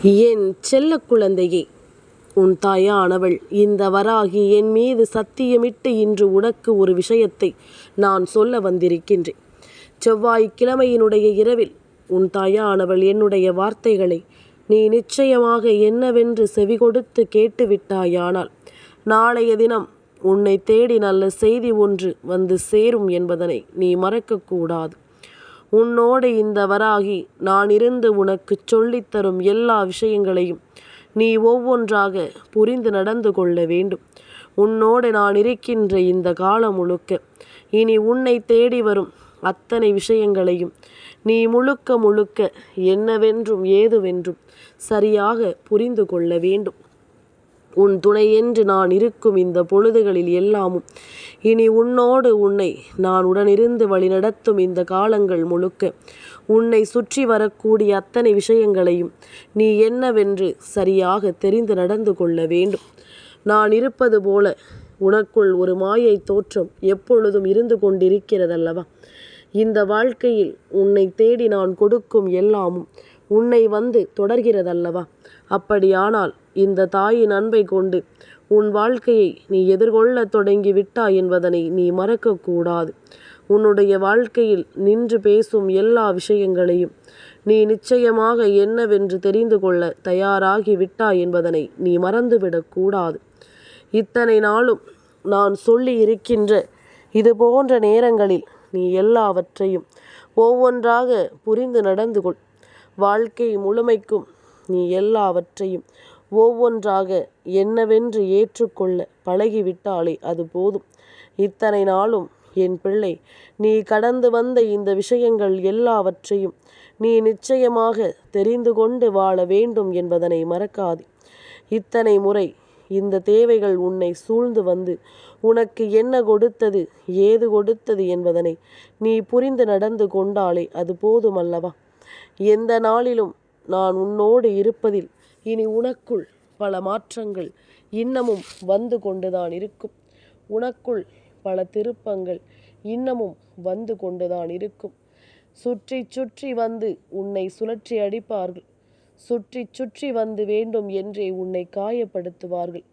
என் செல்ல குழந்தையே, உன் தாயானவள் இந்த வராகி என் மீது சத்தியமிட்டு இன்று உனக்கு ஒரு விஷயத்தை நான் சொல்ல வந்திருக்கின்றேன். செவ்வாய்க்கிழமையினுடைய இரவில் உன் தாயானவள் என்னுடைய வார்த்தைகளை நீ நிச்சயமாக என்னவென்று செவிகொடுத்து கேட்டுவிட்டாயானால் நாளைய தினம் உன்னை தேடி நல்ல செய்தி ஒன்று வந்து சேரும் என்பதனை நீ மறக்கக்கூடாது. உன்னோடு இந்த வராகி நான் இருந்து உனக்கு சொல்லித்தரும் எல்லா விஷயங்களையும் நீ ஒவ்வொன்றாக புரிந்து நடந்து கொள்ள வேண்டும். உன்னோடு நான் இருக்கின்ற இந்த காலம் முழுக்க இனி உன்னை தேடி வரும் அத்தனை விஷயங்களையும் நீ முழுக்க முழுக்க என்னவென்றும் ஏதுவென்றும் சரியாக புரிந்து கொள்ள வேண்டும். உன் துணை என்று நான் இருக்கும் இந்த பொழுதுகளில் எல்லாமும் இனி உன்னோடு உன்னை நான் உடனிருந்து வழிநடத்தும் இந்த காலங்கள் முழுக்க உன்னை சுற்றி வரக்கூடிய அத்தனை விஷயங்களையும் நீ என்னவென்று சரியாக தெரிந்து நடந்து கொள்ள வேண்டும். நான் இருப்பது போல உனக்குள் ஒரு மாயை தோற்றம் எப்பொழுதும் இருந்து கொண்டிருக்கிறதல்லவா? இந்த வாழ்க்கையில் உன்னை தேடி நான் கொடுக்கும் எல்லாமும் உன்னை வந்து தொடர்கிறதல்லவா? அப்படியானால் இந்த தாயின் அன்பை கொண்டு உன் வாழ்க்கையை நீ எதிர்கொள்ள தொடங்கி விட்டாய் என்பதனை நீ மறக்கக்கூடாது. உன்னுடைய வாழ்க்கையில் நின்று பேசும் எல்லா விஷயங்களையும் நீ நிச்சயமாக என்னவென்று தெரிந்து கொள்ள தயாராகி விட்டாய் என்பதனை நீ மறந்துவிடக்கூடாது. இத்தனை நாளும் நான் சொல்லி இருக்கின்ற இது போன்ற நேரங்களில் நீ எல்லாவற்றையும் ஒவ்வொன்றாக புரிந்து நடந்து கொள். வாழ்க்கை முழுமைக்கும் நீ எல்லாவற்றையும் ஒவ்வொன்றாக என்னவென்று ஏற்றுக்கொள்ள பழகிவிட்டாலே அது போதும். இத்தனை நாளும் என் பிள்ளை, நீ கடந்து வந்த இந்த விஷயங்கள் எல்லாவற்றையும் நீ நிச்சயமாக தெரிந்து கொண்டு வாழ வேண்டும் என்பதனை மறக்காதே. இத்தனை முறை இந்த தேவைகள் உன்னை சூழ்ந்து வந்து உனக்கு என்ன கொடுத்தது, ஏது கொடுத்தது என்பதனை நீ புரிந்து நடந்து கொண்டாலே அது போதுமல்லவா? எந்த நாளிலும் நான் உன்னோடு இருப்பதில் இனி உனக்குள் பல மாற்றங்கள் இன்னமும் வந்து கொண்டுதான் இருக்கும். உனக்குள் பல திருப்பங்கள் இன்னமும் வந்து கொண்டுதான் இருக்கும். சுற்றி சுற்றி வந்து உன்னை சுழற்றி அடிப்பார்கள். சுற்றி சுற்றி வந்து வேண்டும் என்றே உன்னை காயப்படுத்துவார்கள்.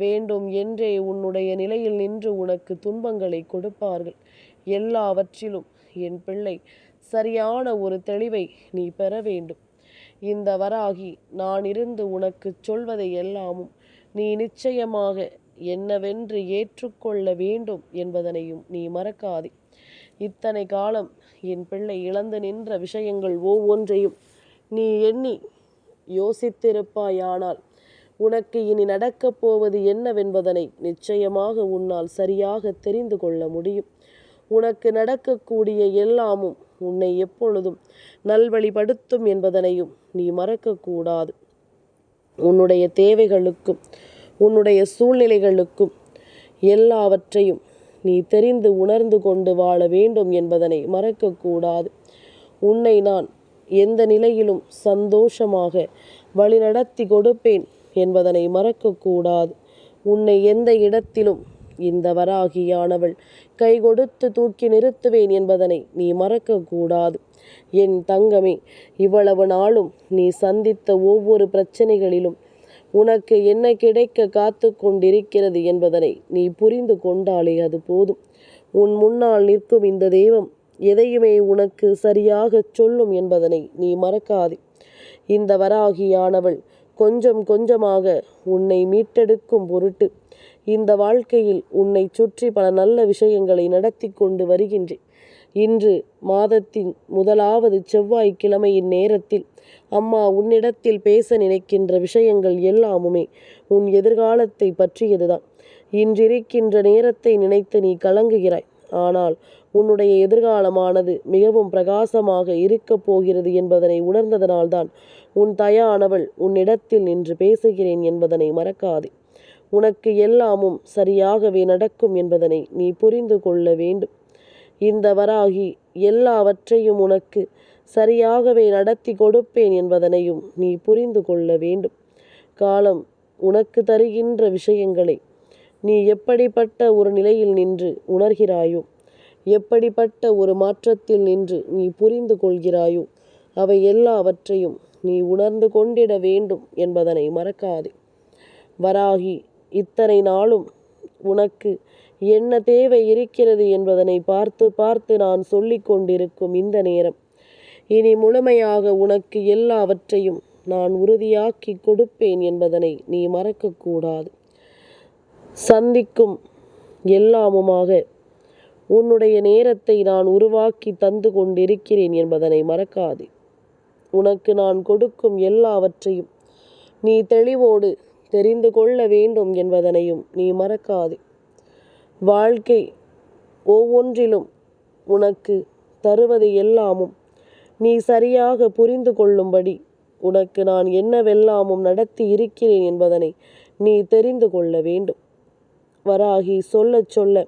வேண்டும் என்றே உன்னுடைய நிலையில் நின்று உனக்கு துன்பங்களை கொடுப்பார்கள். எல்லாவற்றிலும் என் பிள்ளை, சரியான ஒரு தெளிவை நீ பெற வேண்டும். இந்த வராகி நான் இருந்து உனக்கு சொல்வதை எல்லாமும் நீ நிச்சயமாக என்னவென்று ஏற்றுக்கொள்ள வேண்டும் என்பதனையும் நீ மறக்காதே. இத்தனை காலம் என் பிள்ளை இழந்து நின்ற விஷயங்கள் ஒவ்வொன்றையும் நீ எண்ணி யோசித்திருப்பாயானால் உனக்கு இனி நடக்கப் போவது என்னவென்பதனை நிச்சயமாக உன்னால் சரியாக தெரிந்து கொள்ள முடியும். உனக்கு நடக்கக்கூடிய எல்லாமும் உன்னை எப்பொழுதும் நல்வழிப்படுத்தும் என்பதனையும் நீ மறக்கக்கூடாது. உன்னுடைய தேவைகளுக்கும் உன்னுடைய சூழ்நிலைகளுக்கும் எல்லாவற்றையும் நீ தெரிந்து உணர்ந்து கொண்டு வாழ வேண்டும் என்பதனை மறக்கக்கூடாது. உன்னை நான் எந்த நிலையிலும் சந்தோஷமாக வழிநடத்தி கொடுப்பேன் என்பதனை மறக்கக்கூடாது. உன்னை எந்த இடத்திலும் இந்த வராகியானவள் கை கொடுத்து தூக்கி நிறுத்துவேன் என்பதனை நீ மறக்கக்கூடாது. என் தங்கமே, இவ்வளவு நாளும் நீ சந்தித்த ஒவ்வொரு பிரச்சனைகளிலும் உனக்கு என்ன கிடைக்க காத்து கொண்டிருக்கிறது என்பதனை நீ புரிந்து கொண்டாலே அது போதும். உன் முன்னால் நிற்கும் இந்த தெய்வம் எதையுமே உனக்கு சரியாக சொல்லும் என்பதனை நீ மறக்காதே. இந்த வராகியானவள் கொஞ்சம் கொஞ்சமாக உன்னை மீட்டெடுக்கும் பொருட்டு இந்த வாழ்க்கையில் உன்னை சுற்றி பல நல்ல விஷயங்களை நடத்தி கொண்டு வருகின்றேன். இன்று மாதத்தின் முதலாவது செவ்வாய்க்கிழமையின் நேரத்தில் அம்மா உன்னிடத்தில் பேச நினைக்கின்ற விஷயங்கள் எல்லாமுமே உன் எதிர்காலத்தை பற்றியதுதான். இன்றிருக்கின்ற நேரத்தை நினைத்து நீ கலங்குகிறாய். ஆனால் உன்னுடைய எதிர்காலமானது மிகவும் பிரகாசமாக இருக்கப் போகிறது என்பதனை உணர்ந்ததனால்தான் உன் தாயானவள் உன்னிடத்தில் நின்று பேசுகிறேன் என்பதனை மறக்காதே. உனக்கு எல்லாமும் சரியாகவே நடக்கும் என்பதனை நீ புரிந்து கொள்ள வேண்டும். இந்த வராகி எல்லாவற்றையும் உனக்கு சரியாகவே நடத்தி கொடுப்பேன் என்பதனையும் நீ புரிந்து கொள்ள வேண்டும். காலம் உனக்கு தருகின்ற விஷயங்களை நீ எப்படிப்பட்ட ஒரு நிலையில் நின்று உணர்கிறாயோ, எப்படிப்பட்ட ஒரு மாற்றத்தில் நின்று நீ புரிந்து கொள்கிறாயோ, அவை எல்லாவற்றையும் நீ உணர்ந்து கொண்டிட வேண்டும் என்பதனை மறக்காதே. வராகி, இத்தனை நாளும் உனக்கு என்ன தேவை இருக்கிறது என்பதனை பார்த்து பார்த்து நான் சொல்லிக் கொண்டிருக்கும் இந்த நேரம், இனி முழுமையாக உனக்கு எல்லாவற்றையும் நான் உறுதியாக்கி கொடுப்பேன் என்பதனை நீ மறக்கக்கூடாது. சந்திக்கும் எல்லாமுமாக உன்னுடைய நேரத்தை நான் உருவாக்கி தந்து கொண்டிருக்கிறேன் என்பதனை மறக்காதே. உனக்கு நான் கொடுக்கும் எல்லாவற்றையும் நீ தெளிவோடு தெரிந்து கொள்ள வேண்டும் என்பதனையும் நீ மறக்காதே. வாழ்க்கை ஒவ்வொன்றிலும் உனக்கு தருவது எல்லாமும் நீ சரியாக புரிந்து கொள்ளும்படி உனக்கு நான் என்னவெல்லாமும் நடத்தி இருக்கிறேன் என்பதனை நீ தெரிந்து கொள்ள வேண்டும். வராகி, சொல்ல சொல்ல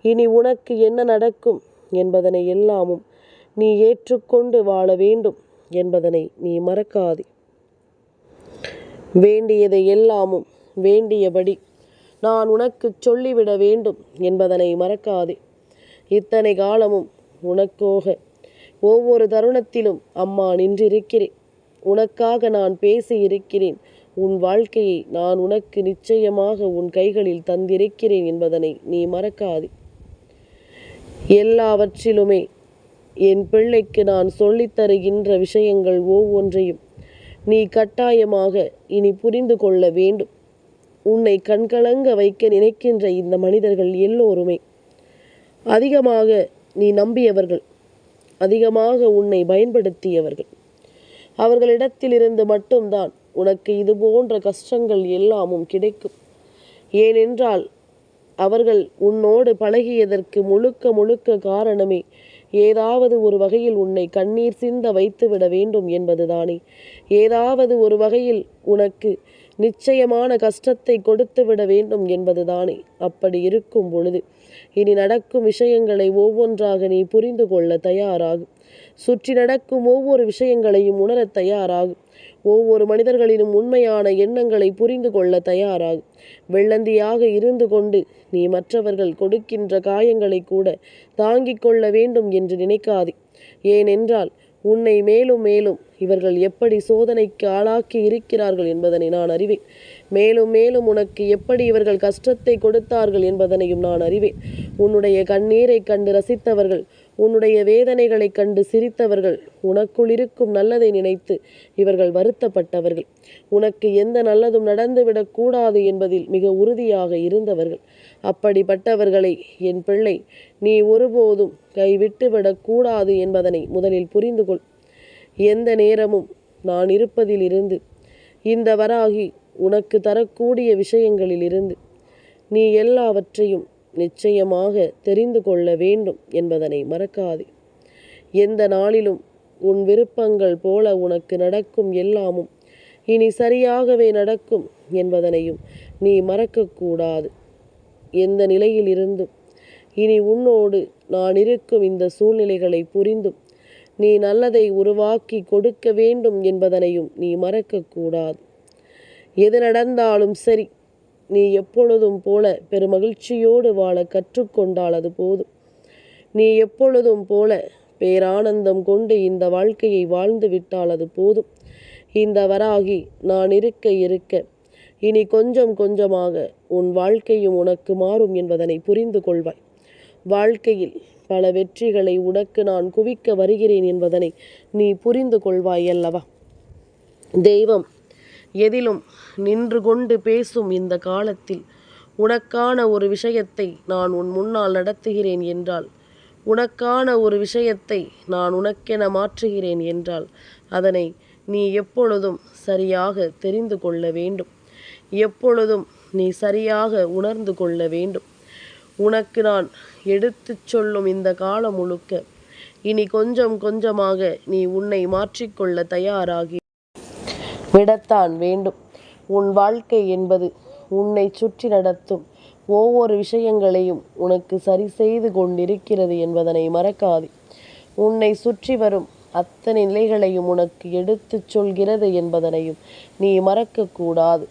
இனி உனக்கு என்ன நடக்கும் என்பதனை எல்லாமும் நீ ஏற்றுக்கொண்டு வாழ வேண்டும் என்பதனை நீ மறக்காதே. வேண்டியதை எல்லாமும் வேண்டியபடி நான் உனக்கு சொல்லிவிட வேண்டும் என்பதனை மறக்காதே. இத்தனை காலமும் உனக்காக ஒவ்வொரு தருணத்திலும் அம்மா நின்றிருக்கிறேன். உனக்காக நான் பேசி இருக்கிறேன். உன் வாழ்க்கையை நான் உனக்கு நிச்சயமாக உன் கைகளில் தந்திருக்கிறேன் என்பதனை நீ மறக்காதே. எல்லாவற்றிலுமே என் பிள்ளைக்கு நான் சொல்லித் தருகின்ற விஷயங்கள் ஒவ்வொன்றையும் நீ கட்டாயமாக இனி புரிந்து கொள்ள வேண்டும். உன்னை கண்கலங்க வைக்க நினைக்கின்ற இந்த மனிதர்கள் எல்லோருமே அதிகமாக நீ நம்பியவர்கள், அதிகமாக உன்னை பயன்படுத்தியவர்கள். அவர்களிடத்திலிருந்து மட்டும்தான் உனக்கு இது போன்ற கஷ்டங்கள் எல்லாமும் கிடைக்கும். ஏனென்றால் அவர்கள் உன்னோடு பழகியதற்கு முழுக்க முழுக்க காரணமே ஏதாவது ஒரு வகையில் உன்னை கண்ணீர் சிந்த வைத்துவிட வேண்டும் என்பதுதானே. ஏதாவது ஒரு வகையில் உனக்கு நிச்சயமான கஷ்டத்தை கொடுத்து விட வேண்டும் என்பதுதானே. அப்படி இருக்கும் பொழுது இனி நடக்கும் விஷயங்களை ஒவ்வொன்றாக நீ புரிந்து கொள்ள தயாராகும். சுற்றி நடக்கும் ஒவ்வொரு விஷயங்களையும் உணர தயாராகும். ஒவ்வொரு மனிதர்களிலும் உண்மையான எண்ணங்களை புரிந்து கொள்ள தயாராகும். வெள்ளந்தியாக இருந்து கொண்டு நீ மற்றவர்கள் கொடுக்கின்ற காயங்களை கூட தாங்கிக் கொள்ள வேண்டும் என்று நினைக்காதே. ஏனென்றால் உன்னை மேலும் மேலும் இவர்கள் எப்படி சோதனைக்கு ஆளாக்கி இருக்கிறார்கள் என்பதனை நான் அறிவேன். மேலும் மேலும் உனக்கு எப்படி இவர்கள் கஷ்டத்தை கொடுத்தார்கள் என்பதனையும் நான் அறிவேன். உன்னுடைய கண்ணீரை கண்டு ரசித்தவர்கள், உன்னுடைய வேதனைகளை கண்டு சிரித்தவர்கள், உனக்குள் இருக்கும் நல்லதை நினைத்து இவர்கள் வருத்தப்பட்டவர்கள், உனக்கு எந்த நல்லதும் நடந்துவிடக் கூடாது என்பதில் மிக உறுதியாக இருந்தவர்கள். அப்படிப்பட்டவர்களை என் பிள்ளை நீ ஒருபோதும் கைவிட்டுவிடக் கூடாது என்பதனை முதலில் புரிந்து கொள். எந்த நேரமும் நான் இருப்பதிலிருந்து, இந்த வராகி உனக்கு தரக்கூடிய விஷயங்களிலிருந்து நீ எல்லாவற்றையும் நிச்சயமாக தெரிந்து கொள்ள வேண்டும் என்பதனை மறக்காதே. எந்த நாளிலும் உன் விருப்பங்கள் போல உனக்கு நடக்கும் எல்லாமும் இனி சரியாகவே நடக்கும் என்பதனையும் நீ மறக்கக்கூடாது. எந்த நிலையில் இருந்தும் இனி உன்னோடு நான் இருக்கும் இந்த சூழ்நிலைகளை புரிந்தும் நீ நல்லதை உருவாக்கி கொடுக்க வேண்டும் என்பதனையும் நீ மறக்கக்கூடாது. எது நடந்தாலும் சரி, நீ எப்பொழுதும் போல பெருமகிழ்ச்சியோடு வாழ கற்றுக்கொண்டால் அது போதும். நீ எப்பொழுதும் போல பேரானந்தம் கொண்டு இந்த வாழ்க்கையை வாழ்ந்து விட்டால் அது போதும். இந்த வராகி நான் இருக்க இருக்க இனி கொஞ்சம் கொஞ்சமாக உன் வாழ்க்கையும் உனக்கு மாறும் என்பதனை புரிந்து கொள்வாய். வாழ்க்கையில் பல வெற்றிகளை உனக்கு நான் குவிக்க வருகிறேன் என்பதனை நீ புரிந்து கொள்வாய் அல்லவா? தெய்வம் எதிலும் நின்று கொண்டு பேசும் இந்த காலத்தில் உனக்கான ஒரு விஷயத்தை நான் உன் முன்னால் நடத்துகிறேன் என்றால், உனக்கான ஒரு விஷயத்தை நான் உனக்கென மாற்றுகிறேன் என்றால், அதனை நீ எப்பொழுதும் சரியாக தெரிந்து கொள்ள வேண்டும். எப்பொழுதும் நீ சரியாக உணர்ந்து கொள்ள வேண்டும். உனக்கு நான் எடுத்துச் சொல்லும் இந்த காலம் முழுக்க இனி கொஞ்சம் கொஞ்சமாக நீ உன்னை மாற்றிக்கொள்ள தயாராகி விடத்தான் வேண்டும். உன் வாழ்க்கை என்பது உன்னை சுற்றி நடத்தும் ஒவ்வொரு விஷயங்களையும் உனக்கு சரி செய்து கொண்டிருக்கிறது என்பதனை மறக்காதே. உன்னை சுற்றி வரும் அத்தனை நிலைகளையும் உனக்கு எடுத்துச் சொல்கிறது என்பதனையும் நீ மறக்கக்கூடாது.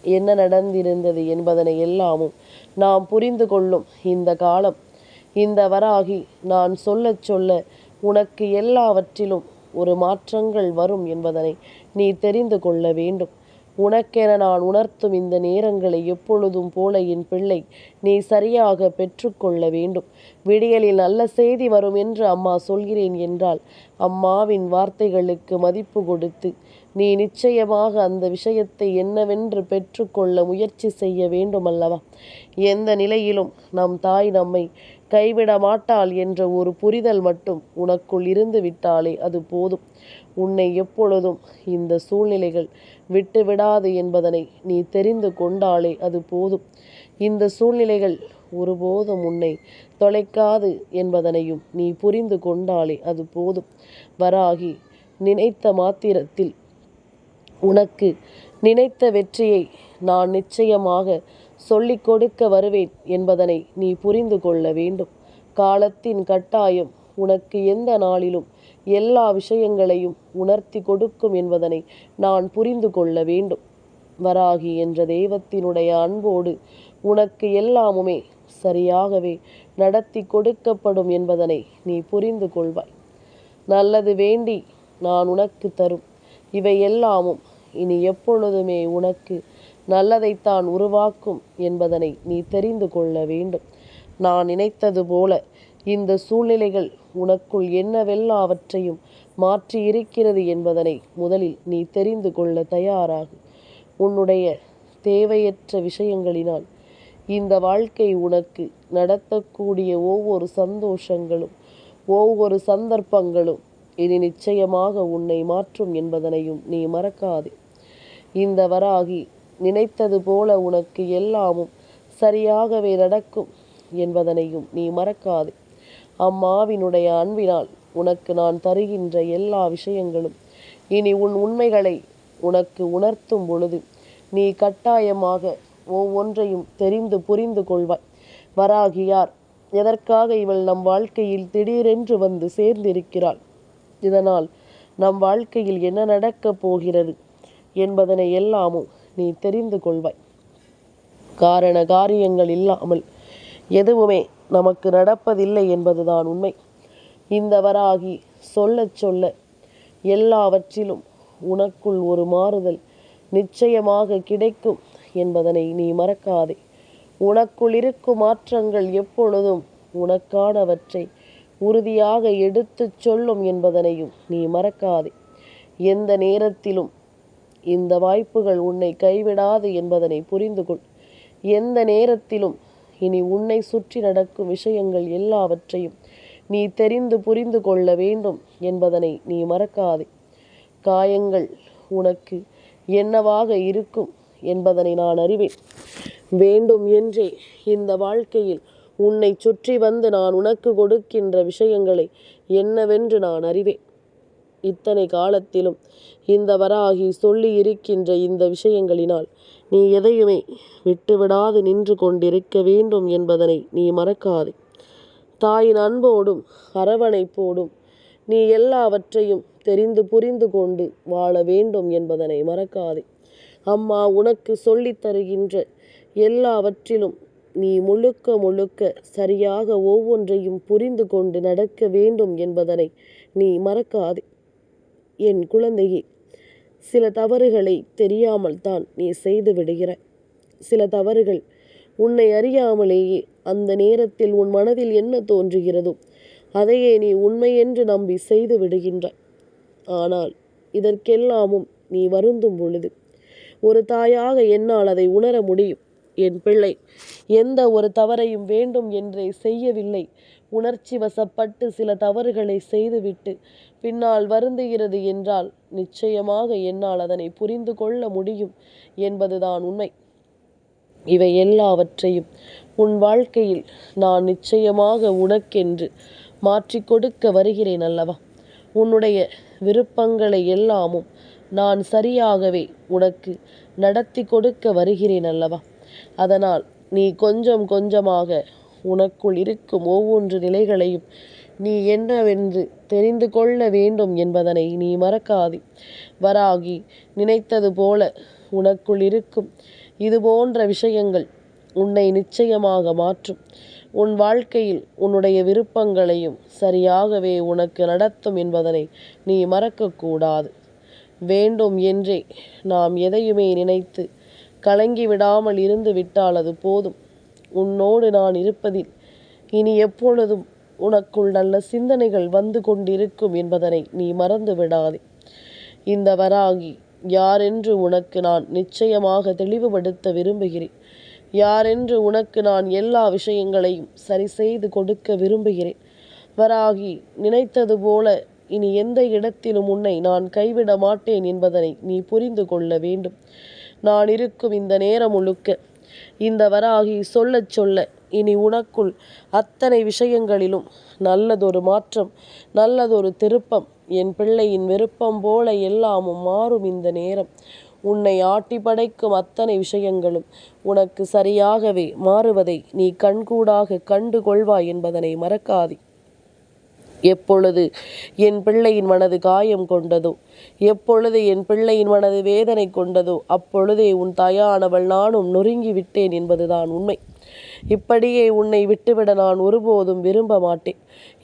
என்ன நடந்திருந்தது என்பதனை எல்லாமும் நாம் புரிந்து கொள்ளும் இந்த காலம், இந்த வராகி நான் சொல்ல சொல்ல உனக்கு எல்லாவற்றிலும் ஒரு மாற்றங்கள் வரும் என்பதனை நீ தெரிந்து கொள்ள வேண்டும். உனக்கென நான் உணர்த்தும் இந்த நேரங்களை எப்பொழுதும் போல என் பிள்ளை நீ சரியாக பெற்றுக்கொள்ள வேண்டும். விடியலில் நல்ல செய்தி வரும் என்று அம்மா சொல்கிறேன் என்றால் அம்மாவின் வார்த்தைகளுக்கு மதிப்பு கொடுத்து நீ நிச்சயமாக அந்த விஷயத்தை என்னவென்று பெற்றுக்கொள்ள முயற்சி செய்ய வேண்டும் அல்லவா? எந்த நிலையிலும் நம் தாய் நம்மை கைவிட மாட்டாள் என்ற ஒரு புரிதல் மட்டும் உனக்குள் இருந்து விட்டாலே அது போதும். உன்னை எப்பொழுதும் இந்த சூழ்நிலைகள் விட்டுவிடாது என்பதனை நீ தெரிந்து கொண்டாலே அது போதும். இந்த சூழ்நிலைகள் ஒருபோதும் உன்னை தொலைக்காது என்பதனையும் நீ புரிந்து கொண்டாலே அது போதும். வராகி, நினைத்த மாத்திரத்தில் உனக்கு நினைத்த வெற்றியை நான் நிச்சயமாக சொல்லிக் கொடுக்க வருவேன் என்பதனை நீ புரிந்து கொள்ள வேண்டும். காலத்தின் கட்டாயம் உனக்கு எந்த நாளிலும் எல்லா விஷயங்களையும் உணர்த்தி கொடுக்கும் என்பதனை நான் புரிந்து கொள்ள வேண்டும். வராகி என்ற தெய்வத்தினுடைய அன்போடு உனக்கு எல்லாமுமே சரியாகவே நடத்தி கொடுக்கப்படும் என்பதனை நீ புரிந்து கொள்வாய். நல்லது வேண்டி நான் உனக்கு தரும் இவை எல்லாமும் இனி எப்பொழுதுமே உனக்கு நல்லதைத்தான் உருவாக்கும் என்பதனை நீ தெரிந்து கொள்ள வேண்டும். நான் நினைத்தது போல இந்த சூழ்நிலைகள் உனக்குள் என்னவெல்லாவற்றையும் மாற்றி இருக்கிறது என்பதனை முதலில் நீ தெரிந்து கொள்ள தயாராகு. உன்னுடைய தேவையற்ற விஷயங்களினால் இந்த வாழ்க்கை உனக்கு நடத்தக்கூடிய ஒவ்வொரு சந்தோஷங்களும் ஒவ்வொரு சந்தர்ப்பங்களும் இனி நிச்சயமாக உன்னை மாற்றும் என்பதனையும் நீ மறக்காதே. இந்த வராகி நினைத்தது போல உனக்கு எல்லாமும் சரியாகவே நடக்கும் என்பதனையும் நீ மறக்காதே. அம்மாவினுடைய அன்பினால் உனக்கு நான் தருகின்ற எல்லா விஷயங்களும் இனி உன் உண்மைகளை உனக்கு உணர்த்தும் பொழுது நீ கட்டாயமாக ஒவ்வொன்றையும் தெரிந்து புரிந்து கொள்வாய். வராகி யார்? எதற்காக இவள் நம் வாழ்க்கையில் திடீரென்று வந்து சேர்ந்திருக்கிறாள்? இதனால் நம் வாழ்க்கையில் என்ன நடக்கப் போகிறது என்பதனை எல்லாமும் நீ தெரிந்து கொள்வாய். காரண காரியங்கள் இல்லாமல் எதுவுமே நமக்கு நடப்பதில்லை என்பதுதான் உண்மை. இந்த வராகி சொல்ல சொல்ல எல்லாவற்றிலும் உனக்குள் ஒரு மாறுதல் நிச்சயமாக கிடைக்கும் என்பதனை நீ மறக்காதே. உனக்குள் இருக்கும் மாற்றங்கள் எப்பொழுதும் உனக்கானவற்றை உறுதியாக எடுத்துச் சொல்லும் என்பதனையும் நீ மறக்காதே. எந்த நேரத்திலும் இந்த வாய்ப்புகள் உன்னை கைவிடாது என்பதனை புரிந்து கொள். எந்த நேரத்திலும் இனி உன்னை சுற்றி நடக்கும் விஷயங்கள் எல்லாவற்றையும் நீ தெரிந்து புரிந்து கொள்ள வேண்டும் என்பதனை நீ மறக்காதே. காயங்கள் உனக்கு என்னவாக இருக்கும் என்பதனை நான் அறிவேன். வேண்டும் என்றே இந்த வாழ்க்கையில் உன்னை சுற்றி வந்து நான் உனக்கு கொடுக்கின்ற விஷயங்களை என்னவென்று நான் அறிவேன். இத்தனை காலத்திலும் இந்த வராகி சொல்லி இருக்கின்ற இந்த விஷயங்களினால் நீ எதையுமே விட்டுவிடாது நின்று கொண்டிருக்க வேண்டும் என்பதனை நீ மறக்காதே. தாயின் அன்போடும் அரவணைப்போடும் நீ எல்லாவற்றையும் தெரிந்து புரிந்து கொண்டு வாழ வேண்டும் என்பதனை மறக்காதே. அம்மா உனக்கு சொல்லித் தருகின்ற எல்லாவற்றிலும் நீ முழுக்க முழுக்க சரியாக ஒவ்வொன்றையும் புரிந்து கொண்டு நடக்க வேண்டும் என்பதனை நீ மறக்காதே. என் குழந்தையே, சில தவறுகளை தெரியாமல் தான் நீ செய்து விடுகிறாய். சில தவறுகள் உன்னை அறியாமலேயே அந்த நேரத்தில் உன் மனதில் என்ன தோன்றுகிறதோ அதையே நீ உண்மை என்று நம்பி செய்து விடுகின்றாய். ஆனால் இதற்கெல்லாமும் நீ வருந்தும் பொழுது ஒரு தாயாக என்னால் அதை உணர முடியும். என் பிள்ளை எந்த ஒரு தவறையும் வேண்டும் என்றே செய்யவில்லை. உணர்ச்சி வசப்பட்டு சில தவறுகளை செய்துவிட்டு பின்னால் வருந்துகிறது என்றால் நிச்சயமாக என்னால் அதனை புரிந்து கொள்ள முடியும் என்பதுதான் உண்மை. இவை எல்லாவற்றையும் உன் வாழ்க்கையில் நான் நிச்சயமாக உனக்கென்று மாற்றி கொடுக்க வருகிறேன் அல்லவா? உன்னுடைய விருப்பங்களை எல்லாமும் நான் சரியாகவே உனக்கு நடத்தி கொடுக்க வருகிறேன் அல்லவா? அதனால் நீ கொஞ்சம் கொஞ்சமாக உனக்குள் இருக்கும் ஒவ்வொன்று நிலைகளையும் நீ என்னவென்று தெரிந்து கொள்ள வேண்டும் என்பதனை நீ மறக்காதே. வராகி, நினைத்தது போல உனக்குள் இருக்கும் இது போன்ற விஷயங்கள் உன்னை நிச்சயமாக மாற்றும். உன் வாழ்க்கையில் உன்னுடைய விருப்பங்களையும் சரியாகவே உனக்கு நடத்தும் என்பதனை நீ மறக்கக்கூடாது. வேண்டும் என்றே நாம் எதையுமே நினைத்து கலங்கி விடாமல் இருந்து விட்டால் அது போதும். உன்னோடு நான் இருப்பதில் இனி எப்பொழுதும் உனக்குள் நல்ல சிந்தனைகள் வந்து கொண்டிருக்கும் என்பதனை நீ மறந்து விடாதே. இந்த வராகி யாரென்று உனக்கு நான் நிச்சயமாக தெளிவுபடுத்த விரும்புகிறேன். யாரென்று உனக்கு நான் எல்லா விஷயங்களையும் சரி செய்து கொடுக்க விரும்புகிறேன். வராகி, நினைத்தது போல இனி எந்த இடத்திலும் உன்னை நான் கைவிட மாட்டேன் என்பதனை நீ புரிந்து கொள்ள வேண்டும். நான் இருக்கும் இந்த நேரம் முழுக்க இந்த வராகி சொல்ல சொல்ல இனி உனக்குள் அத்தனை விஷயங்களிலும் நல்லதொரு மாற்றம், நல்லதொரு திருப்பம், என் பிள்ளையின் விருப்பம் போல எல்லாமும் மாறும். இந்த நேரம் உன்னை ஆட்டி படைக்கும் அத்தனை விஷயங்களும் உனக்கு சரியாகவே மாறுவதை நீ கண்கூடாக கண்டு கொள்வாய் என்பதனை மறக்காதே. எப்பொழுது என் பிள்ளையின் மனது காயம் கொண்டதோ, எப்பொழுது என் பிள்ளையின் மனது வேதனை கொண்டதோ, அப்பொழுதே உன் தாயானவள் நானும் நொறுங்கி விட்டேன் என்பதுதான் உண்மை. இப்படியே உன்னை விட்டுவிட நான் ஒருபோதும் விரும்ப மாட்டேன்.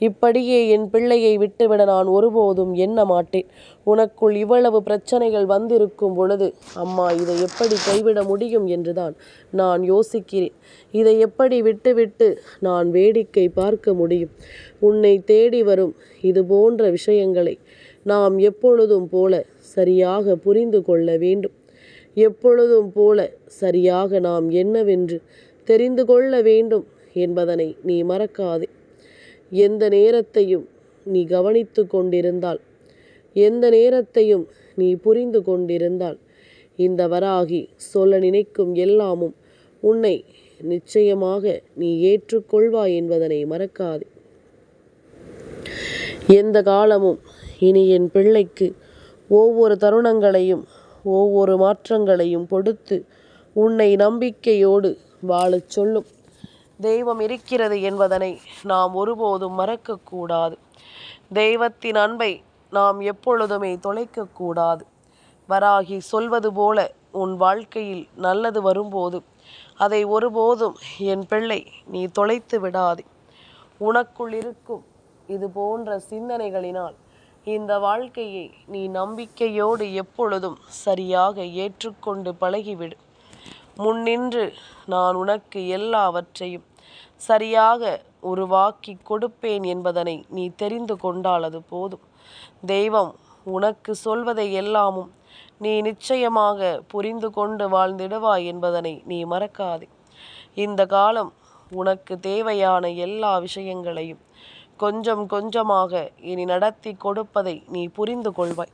இப்படியே என் பிள்ளையை விட்டுவிட நான் ஒருபோதும் எண்ண மாட்டேன். உனக்குள் இவ்வளவு பிரச்சனைகள் வந்திருக்கும் பொழுது, அம்மா இதை எப்படி கைவிட முடியும் என்றுதான் நான் யோசிக்கிறேன். இதை எப்படி விட்டுவிட்டு நான் வேடிக்கை பார்க்க முடியும்? உன்னை தேடி வரும் இது போன்ற விஷயங்களை நாம் எப்பொழுதும் போல சரியாக புரிந்து கொள்ள வேண்டும். எப்பொழுதும் போல சரியாக நாம் என்னவென்று தெரிந்து கொள்ள வேண்டும் என்பதனை நீ மறக்காதே. எந்த நேரத்தையும் நீ கவனித்து கொண்டிருந்தால், எந்த நேரத்தையும் நீ புரிந்து கொண்டிருந்தால், இந்த வராகி சொல்ல நினைக்கும் எல்லாமும் உன்னை நிச்சயமாக நீ ஏற்றுக்கொள்வாய் என்பதனை மறக்காதே. எந்த காலமும் இனி என் பிள்ளைக்கு ஒவ்வொரு தருணங்களையும் ஒவ்வொரு மாற்றங்களையும் கொடுத்து உன்னை நம்பிக்கையோடு வாழச் சொல்லும் தெய்வம் இருக்கிறது என்பதனை நாம் ஒருபோதும் மறக்கக்கூடாது. தெய்வத்தின் அன்பை நாம் எப்பொழுதுமே தொலைக்கக்கூடாது. வராகி சொல்வது போல உன் வாழ்க்கையில் நல்லது வரும்போது அதை ஒருபோதும் என் பிள்ளை நீ தொலைத்து விடாதே. உனக்குள் இருக்கும் இது போன்ற சிந்தனைகளினால் இந்த வாழ்க்கையை நீ நம்பிக்கையோடு எப்பொழுதும் சரியாக ஏற்றுக்கொண்டு பழகிவிடு. முன்னின்று நான் உனக்கு எல்லாவற்றையும் சரியாக உருவாக்கி கொடுப்பேன் என்பதனை நீ தெரிந்து கொண்டால் அது போதும். தெய்வம் உனக்கு சொல்வதை எல்லாமும் நீ நிச்சயமாக புரிந்து கொண்டு வாழ்ந்திடுவாய் என்பதனை நீ மறக்காதே. இந்த காலம் உனக்கு தேவையான எல்லா விஷயங்களையும் கொஞ்சம் கொஞ்சமாக இனி நடத்தி கொடுப்பதை நீ புரிந்து கொள்வாய்.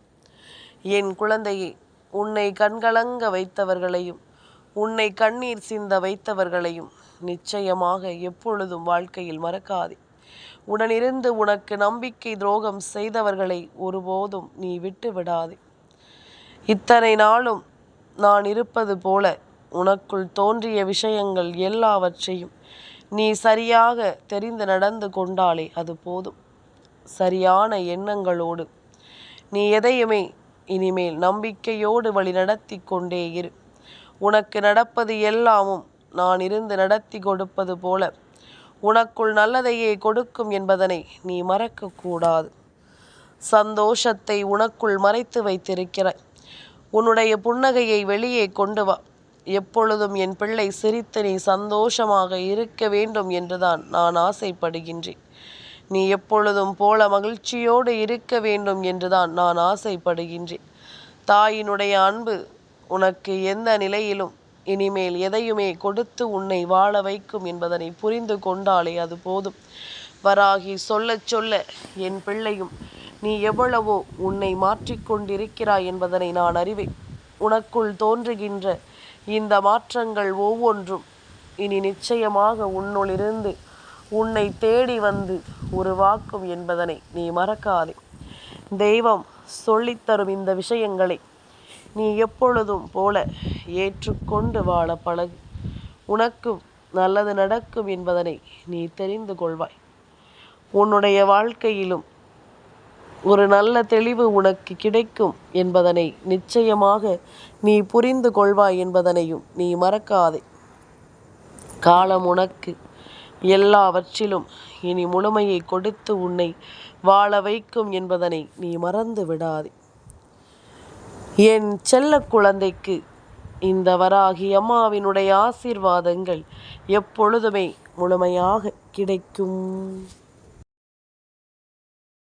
என் குழந்தையே, உன்னை கண்கலங்க வைத்தவர்களையும் உன்னை கண்ணீர் சிந்த வைத்தவர்களையும் நிச்சயமாக எப்பொழுதும் வாழ்க்கையில் மறக்காதே. உடனிருந்து உனக்கு நம்பிக்கை துரோகம் செய்தவர்களை ஒருபோதும் நீ விட்டு விடாதே. இத்தனை நாளும் நான் இருப்பது போல உனக்குள் தோன்றிய விஷயங்கள் எல்லாவற்றையும் நீ சரியாக தெரிந்து நடந்து கொண்டாலே அது போதும். சரியான எண்ணங்களோடு நீ எதையுமே இனிமேல் நம்பிக்கையோடு வழி நடத்தி கொண்டே இரு. உனக்கு நடப்பது எல்லாமும் நான் இருந்து நடத்தி கொடுப்பது போல உனக்குள் நல்லதையே கொடுக்கும் என்பதனை நீ மறக்கக்கூடாது. சந்தோஷத்தை உனக்குள் மறைத்து வைத்திருக்கிறாய். உன்னுடைய புன்னகையை வெளியே கொண்டு வா. எப்பொழுதும் என் பிள்ளை சிரித்து நீ சந்தோஷமாக இருக்க வேண்டும் என்றுதான் நான் ஆசைப்படுகின்றேன். நீ எப்பொழுதும் போல மகிழ்ச்சியோடு இருக்க வேண்டும் என்றுதான் நான் ஆசைப்படுகின்றேன். தாயினுடைய அன்பு உனக்கு எந்த நிலையிலும் இனிமேல் எதையுமே கொடுத்து உன்னை வாழ வைக்கும் என்பதனை புரிந்து கொண்டாலே அது போதும். வராகி சொல்ல சொல்ல என் பிள்ளையும் நீ எவ்வளவோ உன்னை மாற்றிக்கொண்டிருக்கிறாய் என்பதனை நான் அறிவேன். உனக்குள் தோன்றுகின்ற இந்த மாற்றங்கள் ஒவ்வொன்றும் இனி நிச்சயமாக உன்னுள்ளிருந்து உன்னை தேடி வந்து உருவாக்கும் என்பதனை நீ மறக்காதே. தெய்வம் சொல்லித்தரும் இந்த விஷயங்களை நீ எப்பொழுதும் போல ஏற்றுக்கொண்டு வாழ பழகு. உனக்கும் நல்லது நடக்கும் என்பதனை நீ தெரிந்து கொள்வாய். உன்னுடைய வாழ்க்கையிலும் ஒரு நல்ல தெளிவு உனக்கு கிடைக்கும் என்பதனை நிச்சயமாக நீ புரிந்து கொள்வாய் என்பதனையும் நீ மறக்காதே. காலம் உனக்கு எல்லாவற்றிலும் இனி முழுமையை கொடுத்து உன்னை வாழ வைக்கும் என்பதனை நீ மறந்து விடாதே. என் செல்ல குழந்தைக்கு இந்த வராகி அம்மாவினுடைய ஆசீர்வாதங்கள் எப்பொழுதுமே முழுமையாக கிடைக்கும்.